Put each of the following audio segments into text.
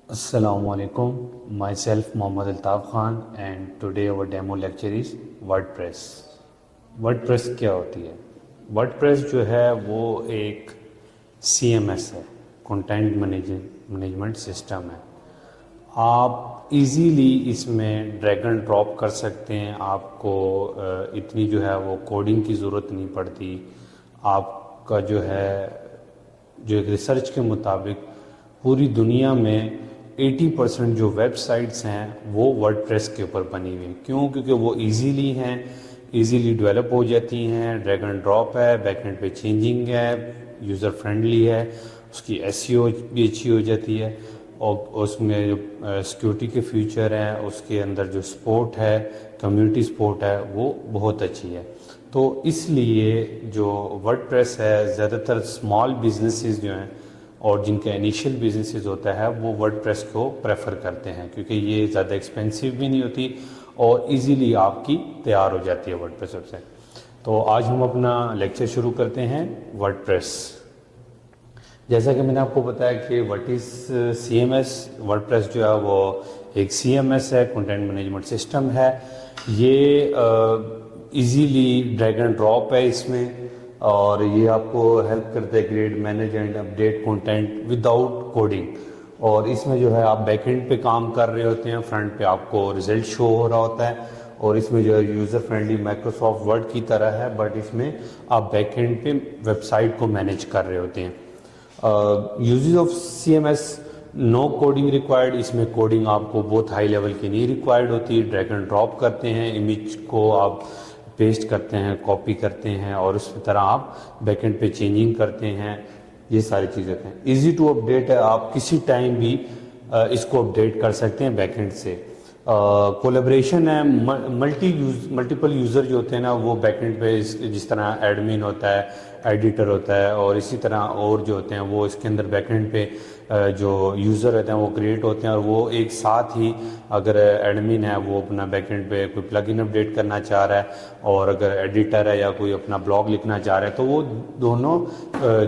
Assalamu alaikum. Myself Mohammad Altaf Khan and today our demo lecture is WordPress. WordPress کیا ہوتی ہے؟ WordPress جو ہے وہ ایک CMS ہے، کنٹینٹ مینجمنٹ سسٹم ہے. آپ ایزیلی اس میں ڈریگ اینڈ ڈراپ کر سکتے ہیں. آپ کو اتنی جو ہے وہ کوڈنگ کی ضرورت نہیں پڑتی. آپ کا جو ہے ایک ریسرچ کے مطابق پوری دنیا میں 80% جو ویب سائٹس ہیں وہ ورڈ پریس کے اوپر بنی ہوئی ہیں. کیوں؟ کیونکہ وہ ایزیلی ہیں، ایزیلی ڈیولپ ہو جاتی ہیں، ڈریگ اینڈ ڈراپ ہے، بیک اینڈ پہ چینجنگ ہے، یوزر فرینڈلی ہے، اس کی ایس ای او بھی اچھی ہو جاتی ہے، اور اس میں جو سیکیورٹی کے فیچر ہیں، اس کے اندر جو سپورٹ ہے، کمیونٹی سپورٹ ہے، وہ بہت اچھی ہے. تو اس لیے جو ورڈ پریس ہے زیادہ تر اسمال بزنسز جو ہیں اور جن کا انیشیل بزنسز ہوتا ہے وہ ورڈ پریس کو پریفر کرتے ہیں، کیونکہ یہ زیادہ ایکسپینسو بھی نہیں ہوتی اور ایزیلی آپ کی تیار ہو جاتی ہے ورڈ پریس ویب سائٹ. تو آج ہم اپنا لیکچر شروع کرتے ہیں ورڈ پریس. جیسا کہ میں نے آپ کو بتایا کہ what is C M S. WordPress جو ہے وہ ایک سی ایم ایس ہے، کنٹینٹ مینجمنٹ سسٹم ہے. یہ ایزیلی ڈریگ اینڈ ڈراپ ہے اس میں، اور یہ آپ کو ہیلپ کرتا ہے create, manage and update content without coding. اور اس میں جو ہے آپ بیک اینڈ پہ کام کر رہے ہوتے ہیں، فرنٹ پہ آپ کو ریزلٹ شو ہو رہا ہوتا ہے. اور اس میں جو ہے یوزر فرینڈلی مائکروسافٹ ورڈ کی طرح ہے، بٹ اس میں آپ بیک اینڈ پہ ویب سائٹ کو مینیج کر رہے ہوتے ہیں. Uses of C M S, no coding required. اس میں کوڈنگ آپ کو بہت ہائی لیول کی نہیں ریکوائرڈ ہوتی. ڈریگ اینڈ ڈراپ کرتے ہیں، امیج کو آپ پیسٹ کرتے ہیں، کاپی کرتے ہیں، اور اس طرح آپ بیک اینڈ پہ چینجنگ کرتے ہیں. یہ ساری چیزیں ہیں. ایزی ٹو اپڈیٹ ہے، آپ کسی ٹائم بھی اس کو اپڈیٹ کر سکتے ہیں بیک اینڈ سے. کولیبریشن ہے، ملٹیپل یوزر جو ہوتے ہیں نا وہ بیک اینڈ پہ جس طرح ایڈمن ہوتا ہے، ایڈیٹر ہوتا ہے، اور اسی طرح اور جو ہوتے ہیں وہ اس کے اندر بیک اینڈ پہ جو یوزر ہوتے ہیں وہ کریٹ ہوتے ہیں، اور وہ ایک ساتھ ہی اگر ایڈمن ہے وہ اپنا بیک اینڈ پہ کوئی پلگ ان اپڈیٹ کرنا چاہ رہا ہے، اور اگر ایڈیٹر ہے یا کوئی اپنا بلاگ لکھنا چاہ رہا ہے، تو وہ دونوں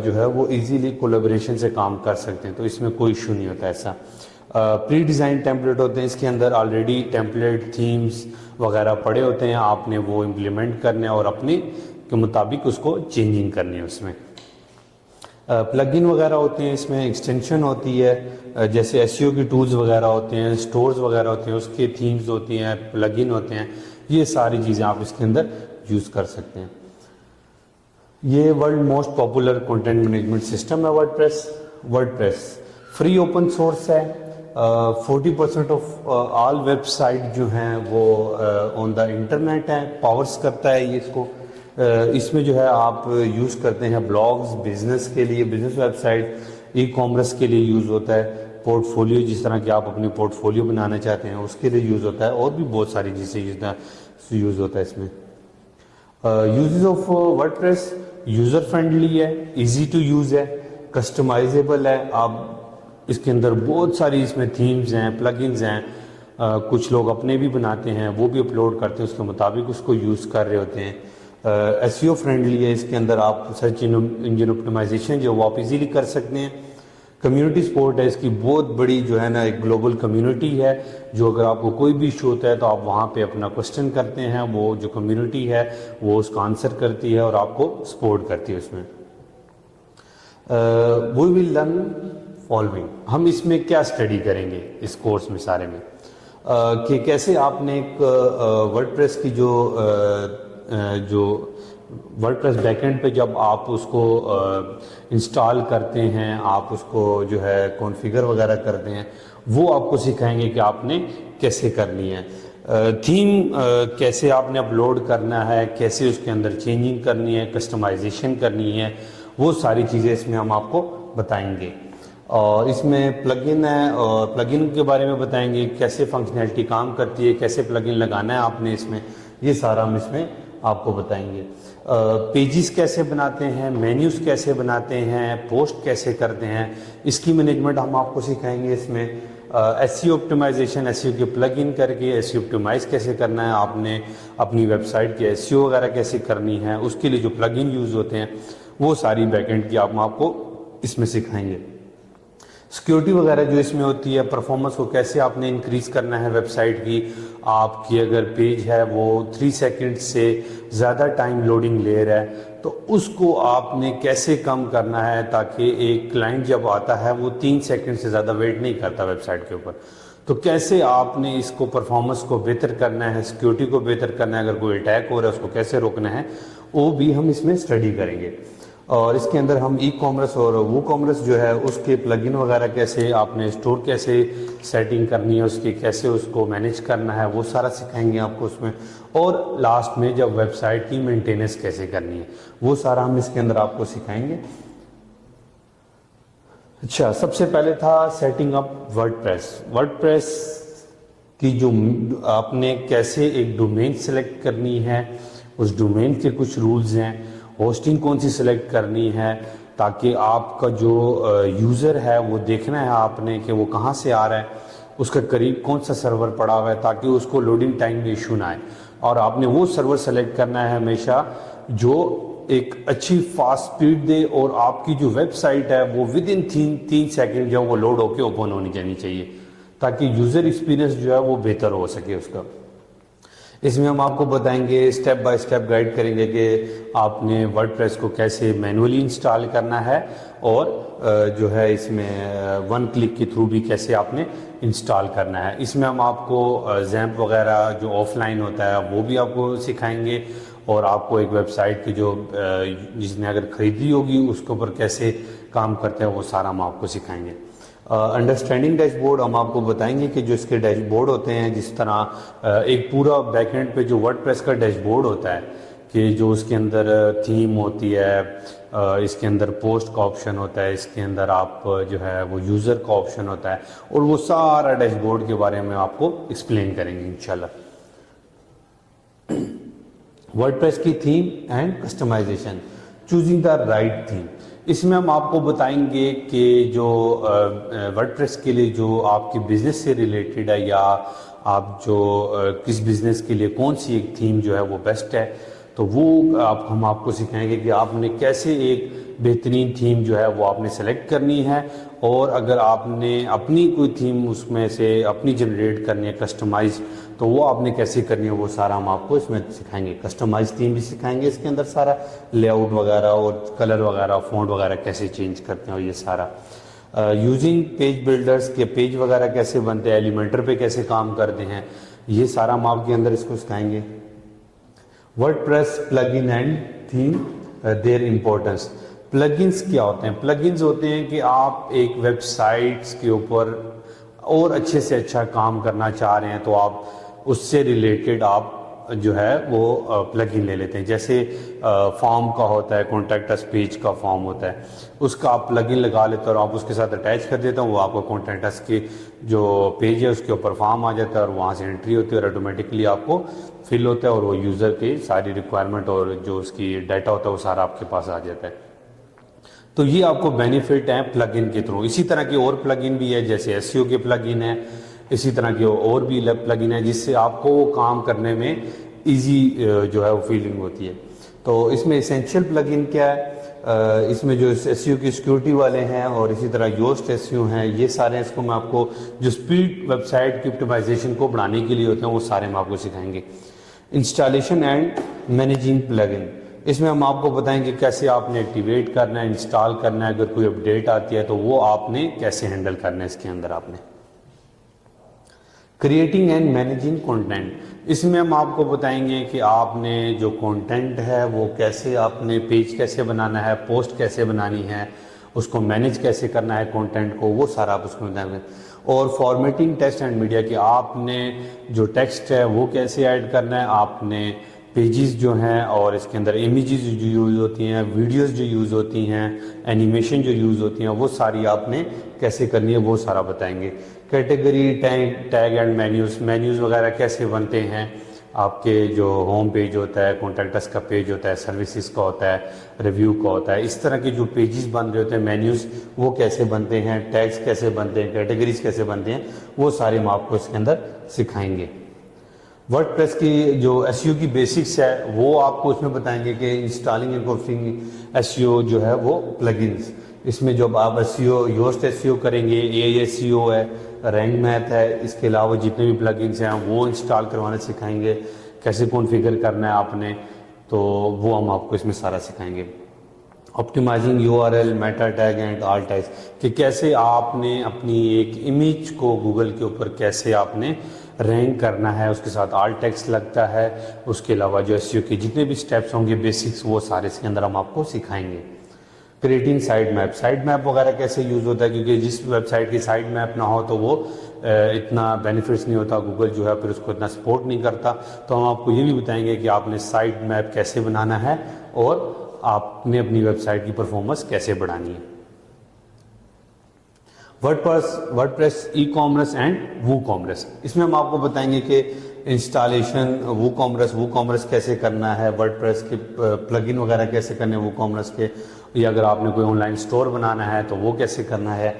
جو ہے وہ ایزیلی کولیبریشن سے کام کر سکتے ہیں. تو اس میں کوئی ایشو نہیں ہوتا ایسا. پری ڈیزائن ٹیمپلیٹ ہوتے ہیں اس کے اندر، آلریڈی ٹیمپلیٹ تھیمز وغیرہ پڑے ہوتے ہیں، آپ نے وہ امپلیمنٹ کرنے اور اپنے کے مطابق اس کو چینجنگ کرنی ہے. اس میں پلگ ان وغیرہ ہوتے ہیں، اس میں ایکسٹینشن ہوتی ہے، جیسے ایس ای او کی ٹولز وغیرہ ہوتے ہیں، سٹورز وغیرہ ہوتے ہیں، اس کے تھیمز ہوتی ہیں، پلگ ان ہوتے ہیں. یہ ساری چیزیں آپ اس کے اندر یوز کر سکتے ہیں. یہ world most popular content management system ہے WordPress. WordPress free open source ہے. 40% آف آل ویب سائٹ جو ہیں وہ آن دا انٹرنیٹ ہیں. پاورس کرتا ہے یہ اس کو. اس میں جو ہے آپ یوز کرتے ہیں بلاگز، بزنس کے لیے، business website, e commerce کے لیے یوز ہوتا ہے. پورٹ فولیو، جس طرح کہ آپ اپنی پورٹ فولیو بنانا چاہتے ہیں اس کے لیے یوز ہوتا ہے، اور بھی بہت ساری چیزیں یوز ہوتا ہے اس میں. Uses of word press, user friendly ہے، ایزی ٹو یوز ہے، کسٹمائزیبل ہے. آپ اس کے اندر بہت ساری اس میں تھیمز ہیں، پلگ انز ہیں. کچھ لوگ اپنے بھی بناتے ہیں، وہ بھی اپلوڈ کرتے ہیں، اس کے مطابق اس کو یوز کر رہے ہوتے ہیں. ایس ای او فرینڈلی ہے، اس کے اندر آپ سرچ انجن اپٹیمائزیشن جو وہ آپ ایزیلی کر سکتے ہیں. کمیونٹی سپورٹ ہے، اس کی بہت بڑی جو ہے نا ایک گلوبل کمیونٹی ہے، جو اگر آپ کو کوئی بھی ایشو ہوتا ہے تو آپ وہاں پہ اپنا کوسچن کرتے ہیں، وہ جو کمیونٹی ہے وہ اس کا آنسر کرتی ہے اور آپ کو سپورٹ کرتی ہے. اس میں وی ول لرن فالوئنگ. ہم اس میں کیا اسٹڈی کریں گے اس کورس میں سارے میں، کہ کیسے آپ نے ایک ورڈ پریس کی جو ورڈ پریس بیک اینڈ پہ جب آپ اس کو انسٹال کرتے ہیں، آپ اس کو جو ہے کانفیگر وغیرہ کرتے ہیں، وہ آپ کو سکھائیں گے کہ آپ نے کیسے کرنی ہے. تھیم کیسے آپ نے اپلوڈ کرنا ہے، کیسے اس کے اندر چینجنگ کرنی ہے، کسٹمائزیشن کرنی ہے، وہ ساری چیزیں اس میں ہم آپ کو بتائیں گے. اور اس میں پلگ ان ہے، اور پلگ ان کے بارے میں بتائیں گے کیسے فنکشنلٹی کام کرتی ہے، کیسے پلگ ان لگانا ہے آپ نے اس میں. یہ سارا ہم اس میں آپ کو بتائیں گے. پیجز کیسے بناتے ہیں، مینیوز کیسے بناتے ہیں، پوسٹ کیسے کرتے ہیں، اس کی مینجمنٹ ہم آپ کو سکھائیں گے. اس میں ایس ای او آپٹیمائزیشن، ایس ای او کے پلگ ان کر کے ایس ای او آپٹیمائز کیسے کرنا ہے، آپ نے اپنی ویب سائٹ کی ایس ای او وغیرہ کیسے کرنی ہے، اس کے لیے جو پلگ ان یوز ہوتے ہیں وہ ساری بیک اینڈ کی آپ کو اس میں سکھائیں گے. سیکیورٹی وغیرہ جو اس میں ہوتی ہے، پرفارمنس کو کیسے آپ نے انکریز کرنا ہے ویب سائٹ کی. آپ کی اگر پیج ہے وہ 3 سیکنڈ سے زیادہ ٹائم لوڈنگ لے رہا ہے تو اس کو آپ نے کیسے کم کرنا ہے تاکہ ایک کلائنٹ جب آتا ہے وہ 3 سیکنڈ سے زیادہ ویٹ نہیں کرتا ویب سائٹ کے اوپر. تو کیسے آپ نے اس کو پرفارمنس کو بہتر کرنا ہے، سیکیورٹی کو بہتر کرنا ہے، اگر کوئی اٹیک ہو رہا ہے اس کو کیسے روکنا ہے، وہ بھی ہم اس میں اسٹڈی کریں گے. اور اس کے اندر ہم ای کامرس اور وہ کامرس جو ہے اس کے پلگن وغیرہ کیسے آپ نے اسٹور کیسے سیٹنگ کرنی ہے، اس کی کیسے اس کو مینیج کرنا ہے، وہ سارا سکھائیں گے آپ کو اس میں. اور لاسٹ میں جب ویب سائٹ کی مینٹیننس کیسے کرنی ہے وہ سارا ہم اس کے اندر آپ کو سکھائیں گے. اچھا، سب سے پہلے تھا setting up WordPress. WordPress کی جو آپ نے کیسے ایک ڈومین سلیکٹ کرنی ہے، اس ڈومین کے کچھ رولز ہیں. ہوسٹنگ کون سی سلیکٹ کرنی ہے تاکہ آپ کا جو یوزر ہے وہ دیکھنا ہے آپ نے کہ وہ کہاں سے آ رہا ہے، اس کا قریب کون سا سرور پڑا ہوا ہے تاکہ اس کو لوڈنگ ٹائم میں ایشو نہ آئے. اور آپ نے وہ سرور سلیکٹ کرنا ہے ہمیشہ جو ایک اچھی فاسٹ سپیڈ دے اور آپ کی جو ویب سائٹ ہے وہ ود ان 3 سیکنڈ جو وہ لوڈ ہو کے اوپن ہونی جانی چاہیے تاکہ یوزر ایکسپیرینس جو ہے وہ بہتر ہو سکے اس کا. اس میں ہم آپ کو بتائیں گے، اسٹیپ بائی اسٹیپ گائیڈ کریں گے کہ آپ نے ورڈ پریس کو کیسے مینولی انسٹال کرنا ہے اور جو ہے اس میں 1 کلک کے تھرو بھی کیسے آپ نے انسٹال کرنا ہے. اس میں ہم آپ کو زیمپ وغیرہ جو آف لائن ہوتا ہے وہ بھی آپ کو سکھائیں گے اور آپ کو ایک ویب سائٹ کی جو جس نے اگر خریدی ہوگی اس کے اوپر کیسے کام کرتے ہیں وہ سارا ہم آپ کو سکھائیں گے. انڈرسٹینڈنگ ڈیش بورڈ ہم آپ کو بتائیں گے کہ جو اس کے ڈیش بورڈ ہوتے ہیں، جس طرح ایک پورا بیک اینڈ پہ جو ورڈ پریس کا ڈیش بورڈ ہوتا ہے کہ جو اس کے اندر تھیم ہوتی ہے، اس کے اندر پوسٹ کا آپشن ہوتا ہے، اس کے اندر آپ جو ہے وہ یوزر کا آپشن ہوتا ہے اور وہ سارا ڈیش بورڈ کے بارے میں آپ کو ایکسپلین کریں گے انشاءاللہ. ورڈ پریس کی theme and customization, choosing the right theme. اس میں ہم آپ کو بتائیں گے کہ جو ورڈ پریس کے لیے جو آپ کے بزنس سے ریلیٹڈ ہے یا آپ جو کس بزنس کے لیے کون سی ایک تھیم جو ہے وہ بیسٹ ہے، تو وہ ہم آپ کو سکھائیں گے کہ آپ نے کیسے ایک بہترین تھیم جو ہے وہ آپ نے سلیکٹ کرنی ہے. اور اگر آپ نے اپنی کوئی تھیم اس میں سے اپنی جنریٹ کرنی ہے کسٹمائز، تو وہ آپ نے کیسے کرنی ہے وہ سارا ہم آپ کو اس میں سکھائیں گے. کسٹمائز تھیم بھی سکھائیں گے، اس کے اندر سارا لے آؤٹ وغیرہ اور کلر وغیرہ فونٹ وغیرہ کیسے چینج کرتے ہیں اور یہ سارا. یوزنگ پیج بلڈرز کے پیج وغیرہ کیسے بنتے ہیں، ایلیمنٹر پہ کیسے کام کرتے ہیں، یہ سارا ہم آپ کے اندر اس کو سکھائیں گے. WordPress plugin and theme their importance. Plugins کیا ہوتے ہیں؟ پلگنز ہوتے ہیں کہ آپ ایک ویب سائٹس کے اوپر اور اچھے سے اچھا کام کرنا چاہ رہے ہیں تو آپ اس سے ریلیٹڈ آپ جو ہے وہ پلگن لے لیتے ہیں. جیسے فارم کا ہوتا ہے، کانٹیکٹ اس پیج کا فارم ہوتا ہے، اس کا آپ پلگن لگا لیتے ہیں اور آپ اس کے ساتھ اٹیچ کر دیتے ہیں، وہ آپ کو کانٹیکٹ اس کی جو پیج ہے اس کے اوپر فارم آ جاتا ہے اور وہاں سے انٹری ہوتی ہے اور آٹومیٹکلی آپ کو فل ہوتا ہے اور وہ یوزر کی ساری ریکوائرمنٹ اور جو اس کی ڈیٹا ہوتا ہے وہ سارا آپ کے پاس آ جاتا ہے. تو یہ آپ کو بینیفٹ ہیں پلگن کے تھرو. اسی طرح کی اور پلگن بھی ہے، جیسے ایس سی او کے پلگن ہیں، اسی طرح کی اور بھی پلگن ہیں جس سے آپ کو وہ کام کرنے میں ایزی جو ہے وہ فیلنگ ہوتی ہے. تو اس میں اسینشیل پلگن کیا ہے؟ اس میں جو ایس سی او کی سیکیورٹی والے ہیں اور اسی طرح یوسٹ ایس سی او ہیں، یہ سارے اس کو میں آپ کو جو سپیڈ ویب سائٹ کی آپٹیمائزیشن کو بڑھانے کے لیے ہوتے ہیں وہ سارے میں آپ کو سکھائیں گے. انسٹالیشن اینڈ مینیجنگ پلگن، اس میں ہم آپ کو بتائیں گے کیسے آپ نے ایکٹیویٹ کرنا ہے، انسٹال کرنا ہے، اگر کوئی اپڈیٹ آتی ہے تو وہ آپ نے کیسے ہینڈل کرنا ہے. اس کے اندر آپ نے کریٹنگ اینڈ مینیجنگ کنٹینٹ، اس میں ہم آپ کو بتائیں گے کہ آپ نے جو کنٹینٹ ہے وہ کیسے آپ نے پیج کیسے بنانا ہے، پوسٹ کیسے بنانی ہے، اس کو مینیج کیسے کرنا ہے کنٹینٹ کو، وہ سارا آپ اس کو بتائیں گے. اور فارمیٹنگ ٹیکسٹ اینڈ میڈیا کہ آپ نے جو ٹیکسٹ ہے وہ کیسے ایڈ کرنا ہے، آپ نے پیجز جو ہیں اور اس کے اندر امیجز جو یوز ہوتی ہیں، ویڈیوز جو یوز ہوتی ہیں، اینیمیشن جو یوز ہوتی ہیں، وہ ساری آپ نے کیسے کرنی ہے وہ سارا بتائیں گے. کیٹیگری ٹیگ اینڈ مینیوز وغیرہ کیسے بنتے ہیں. آپ کے جو ہوم پیج ہوتا ہے، کانٹیکٹس کا پیج ہوتا ہے، سروسز کا ہوتا ہے، ریویو کا ہوتا ہے، اس طرح کے جو پیجز بن رہے ہوتے ہیں مینیوز، وہ کیسے بنتے ہیں، ٹیگز کیسے بنتے ہیں، کیٹیگریز کیسے بنتے ہیں، وہ سارے ہم آپ کو اس کے اندر سکھائیں گے. ورڈ پریس کی جو ایس ای او کی بیسکس ہے وہ آپ کو اس میں بتائیں گے کہ installing and configuring S E O جو ہے وہ پلگنز، اس میں جو آپ یوسٹ ایس سی او کریں گے، اے ایس سی او ہے، رینک میتھ ہے، اس کے علاوہ جتنے بھی پلگنس ہیں وہ انسٹال کروانا سکھائیں گے، کیسے کانفیگر کرنا ہے آپ نے، تو وہ ہم آپ کو اس میں سارا سکھائیں گے. Optimising you R L, meta tag and all tags, کہ کیسے آپ نے اپنی ایک امیج کو گوگل کے اوپر کیسے آپ نے رینک کرنا ہے، اس کے ساتھ آل ٹیکس لگتا ہے، اس کے علاوہ جو ایس سی او کے جتنے بھی سٹیپس ہوں گے بیسکس، وہ سارے اس کے اندر ہم آپ کو سکھائیں گے. کریٹنگ سائٹ میپ وغیرہ کیسے یوز ہوتا ہے، کیونکہ جس ویب سائٹ کی سائٹ میپ نہ ہو تو وہ اتنا بینیفٹس نہیں ہوتا، گوگل جو ہے پھر اس کو اتنا سپورٹ نہیں کرتا. تو ہم آپ کو یہ بھی بتائیں گے کہ آپ نے سائٹ میپ کیسے بنانا ہے اور آپ نے اپنی ویب سائٹ کی پرفارمنس کیسے بڑھانی ہے. Word press e commerce and وو کامرس، اس میں ہم آپ کو بتائیں گے کہ انسٹالیشن وو کامرس کیسے کرنا ہے، ورڈ پریس کے پلگن وغیرہ کیسے کرنے ہیں وو کامرس کے، یا اگر آپ نے کوئی آن لائن اسٹور بنانا ہے تو وہ کیسے کرنا ہے.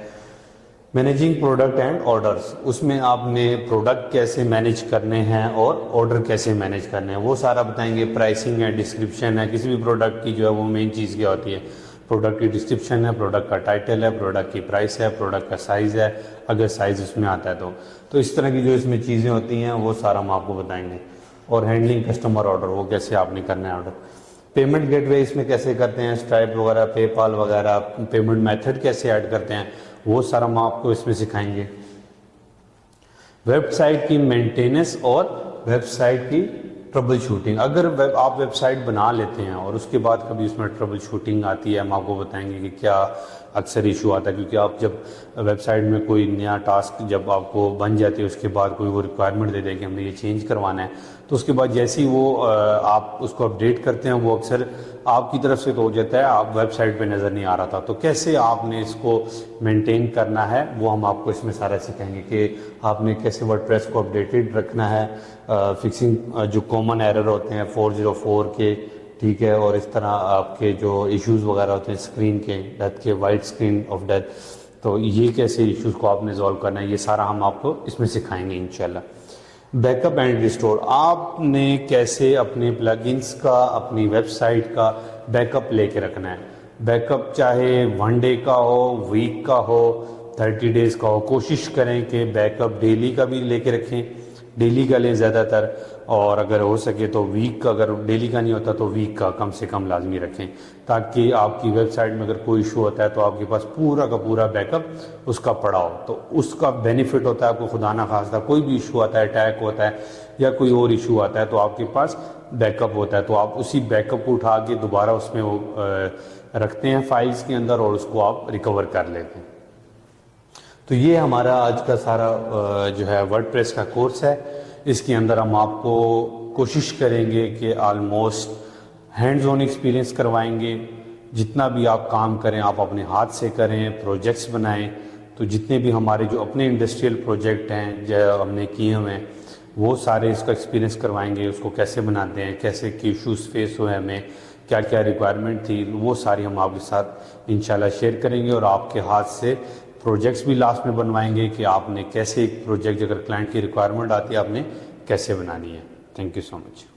مینیجنگ پروڈکٹ اینڈ آرڈرس، اس میں آپ نے پروڈکٹ کیسے مینیج کرنے ہیں اور آرڈر کیسے مینیج کرنے ہیں وہ سارا بتائیں گے. پرائسنگ ہے، ڈسکرپشن ہے، کسی بھی پروڈکٹ کی جو ہے وہ مین چیز کیا ہوتی ہے، پروڈکٹ کی ڈسکرپشن ہے، پروڈکٹ کا ٹائٹل ہے، پروڈکٹ کی پرائس ہے، پروڈکٹ کا سائز ہے اگر سائز اس میں آتا ہے تو اس طرح کی جو اس میں چیزیں ہوتی ہیں وہ سارا ہم آپ کو بتائیں گے. اور ہینڈلنگ کسٹمر آرڈر، وہ کیسے آپ نے کرنا ہے آرڈر. پیمنٹ گیٹ وے اس میں کیسے کرتے ہیں، اسٹرائپ وغیرہ، پے پال وغیرہ، پیمنٹ میتھڈ کیسے ایڈ کرتے ہیں وہ سارا ہم آپ کو اس میں سکھائیں گے. ویب سائٹ کی مینٹیننس اور ویب سائٹ کی ٹربل شوٹنگ، اگر آپ ویب سائٹ بنا لیتے ہیں اور اس کے بعد کبھی اس میں ٹربل شوٹنگ آتی ہے، ہم آپ کو بتائیں گے کہ کیا اکثر ایشو آتا ہے. کیونکہ آپ جب ویب سائٹ میں کوئی نیا ٹاسک جب آپ کو بن جاتی ہے، اس کے بعد کوئی وہ ریکوائرمنٹ دے دے کہ ہم نے یہ چینج کروانا ہے، تو اس کے بعد جیسے ہی وہ آپ اس کو اپڈیٹ کرتے ہیں وہ اکثر آپ کی طرف سے تو ہو جاتا ہے، آپ ویب سائٹ پہ نظر نہیں آ رہا تھا. تو کیسے آپ نے اس کو مینٹین کرنا ہے وہ ہم آپ کو اس میں سارا سکھائیں گے کہ آپ نے کیسے ورڈ پریس کو اپڈیٹڈ رکھنا ہے. فکسنگ جو کامن ایرر ہوتے ہیں 404 کے، ٹھیک ہے، اور اس طرح آپ کے جو ایشوز وغیرہ ہوتے ہیں اسکرین کے ڈیتھ کے، وائٹ اسکرین آف ڈیتھ، تو یہ کیسے ایشوز کو آپ نے ریزالو کرنا ہے، یہ سارا ہم آپ کو اس میں سکھائیں گے انشاءاللہ. بیک اپ اینڈ ریسٹور، آپ نے کیسے اپنے پلگنس کا، اپنی ویب سائٹ کا بیک اپ لے کے رکھنا ہے. بیک اپ چاہے 1 ڈے کا ہو، ویک کا ہو، 30 ڈیز کا ہو، کوشش کریں کہ بیک اپ ڈیلی کا بھی لے کے رکھیں، ڈیلی کا لیں زیادہ تر، اور اگر ہو سکے تو ویک کا، اگر ڈیلی کا نہیں ہوتا تو ویک کا کم سے کم لازمی رکھیں، تاکہ آپ کی ویب سائٹ میں اگر کوئی ایشو ہوتا ہے تو آپ کے پاس پورا کا پورا بیک اپ اس کا پڑا ہو. تو اس کا بینیفٹ ہوتا ہے آپ کو، خدا نہ خواستہ کوئی بھی ایشو آتا ہے، اٹیک ہوتا ہے یا کوئی اور ایشو آتا ہے تو آپ کے پاس بیک اپ ہوتا ہے، تو آپ اسی بیک اپ کو اٹھا کے دوبارہ اس میں وہ رکھتے ہیں فائلز کے اندر اور اس کو آپ ریکور کر لیتے ہیں. تو یہ ہمارا آج کا سارا جو ہے ورڈ پریس کا کورس ہے. اس کے اندر ہم آپ کو کوشش کریں گے کہ آلموسٹ ہینڈز آن ایکسپیرینس کروائیں گے. جتنا بھی آپ کام کریں آپ اپنے ہاتھ سے کریں، پروجیکٹس بنائیں. تو جتنے بھی ہمارے جو اپنے انڈسٹریل پروجیکٹ ہیں جو ہم نے کیے ہوئے ہیں وہ سارے اس کا ایکسپیرینس کروائیں گے. اس کو کیسے بناتے ہیں، کیسے کی ایشوز فیس ہوئے ہمیں، کیا کیا ریکوائرمنٹ تھی، وہ ساری ہم آپ کے ساتھ انشاءاللہ شیئر کریں گے. اور آپ کے ہاتھ سے پروجیکٹس بھی لاسٹ میں بنوائیں گے کہ آپ نے کیسے ایک پروجیکٹ اگر کلائنٹ کی ریکوائرمنٹ آتی ہے آپ نے کیسے بنانی ہے. Thank you so much.